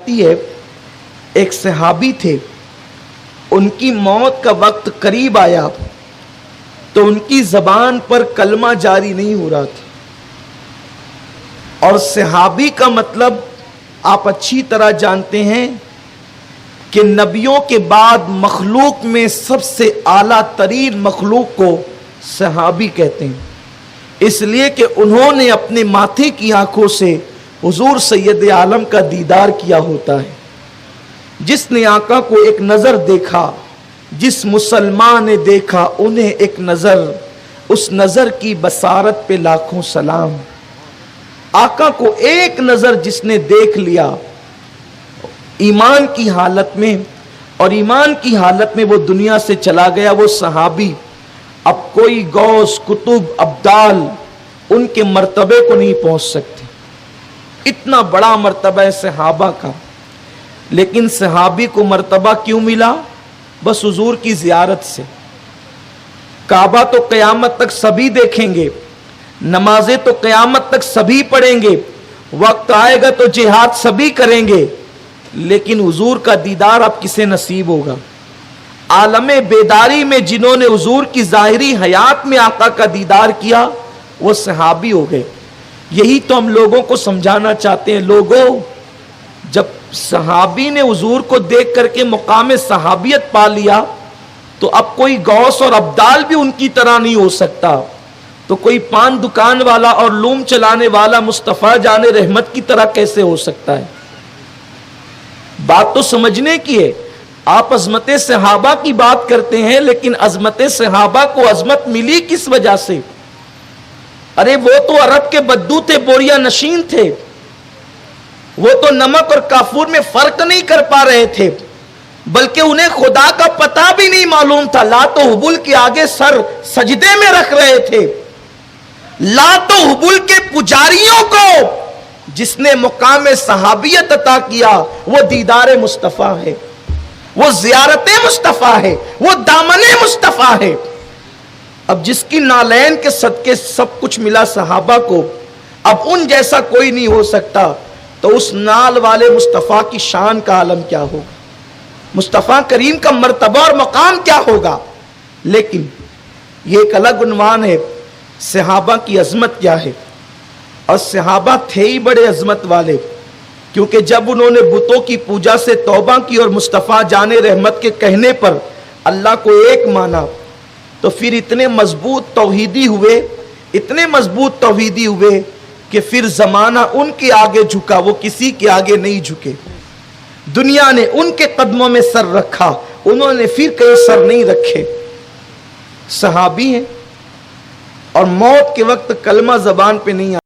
کہتی ہے ایک صحابی تھے، ان کی موت کا وقت قریب آیا تو ان کی زبان پر کلمہ جاری نہیں ہو رہا تھا، اور صحابی کا مطلب آپ اچھی طرح جانتے ہیں کہ نبیوں کے بعد مخلوق میں سب سے اعلیٰ ترین مخلوق کو صحابی کہتے ہیں، اس لیے کہ انہوں نے اپنے ماتھے کی آنکھوں سے حضور سید عالم کا دیدار کیا ہوتا ہے۔ جس نے آقا کو ایک نظر دیکھا، جس مسلمان نے دیکھا انہیں ایک نظر، اس نظر کی بصارت پہ لاکھوں سلام۔ آقا کو ایک نظر جس نے دیکھ لیا ایمان کی حالت میں، اور ایمان کی حالت میں وہ دنیا سے چلا گیا، وہ صحابی اب کوئی غوث کتب ابدال ان کے مرتبے کو نہیں پہنچ سکتے، اتنا بڑا مرتبہ ہے صحابہ کا۔ لیکن صحابی کو مرتبہ کیوں ملا؟ بس حضور کی زیارت سے۔ کعبہ تو قیامت تک سبھی دیکھیں گے، نمازیں تو قیامت تک سبھی پڑھیں گے، وقت آئے گا تو جہاد سبھی کریں گے، لیکن حضور کا دیدار اب کسے نصیب ہوگا؟ عالم بیداری میں جنہوں نے حضور کی ظاہری حیات میں آقا کا دیدار کیا وہ صحابی ہو گئے۔ یہی تو ہم لوگوں کو سمجھانا چاہتے ہیں، لوگوں جب صحابی نے حضور کو دیکھ کر کے مقام صحابیت پا لیا تو اب کوئی غوث اور ابدال بھی ان کی طرح نہیں ہو سکتا، تو کوئی پان دکان والا اور لوم چلانے والا مصطفیٰ جان رحمت کی طرح کیسے ہو سکتا ہے؟ بات تو سمجھنے کی ہے۔ آپ عظمت صحابہ کی بات کرتے ہیں، لیکن عظمت صحابہ کو عظمت ملی کس وجہ سے؟ ارے وہ تو عرب کے بدو تھے، بوریا نشین تھے، وہ تو نمک اور کافور میں فرق نہیں کر پا رہے تھے، بلکہ انہیں خدا کا پتہ بھی نہیں معلوم تھا۔ لات و حبل کے آگے سر سجدے میں رکھ رہے تھے۔ لات و حبل کے پجاریوں کو جس نے مقام صحابیت عطا کیا وہ دیدار مصطفیٰ ہے، وہ زیارت مصطفیٰ ہے، وہ دامن مصطفیٰ ہے۔ اب جس کی نالین کے صدقے سب کچھ ملا صحابہ کو، اب ان جیسا کوئی نہیں ہو سکتا، تو اس نال والے مصطفیٰ کی شان کا عالم کیا ہوگا، مصطفیٰ کریم کا مرتبہ اور مقام کیا ہوگا؟ لیکن یہ ایک الگ عنوان ہے، صحابہ کی عظمت کیا ہے۔ اور صحابہ تھے ہی بڑے عظمت والے، کیونکہ جب انہوں نے بتوں کی پوجا سے توبہ کی اور مصطفیٰ جان رحمت کے کہنے پر اللہ کو ایک مانا، تو پھر اتنے مضبوط توحیدی ہوئے، اتنے مضبوط توحیدی ہوئے کہ پھر زمانہ ان کے آگے جھکا، وہ کسی کے آگے نہیں جھکے۔ دنیا نے ان کے قدموں میں سر رکھا، انہوں نے پھر کہیں سر نہیں رکھے۔ صحابی ہیں اور موت کے وقت کلمہ زبان پہ نہیں آ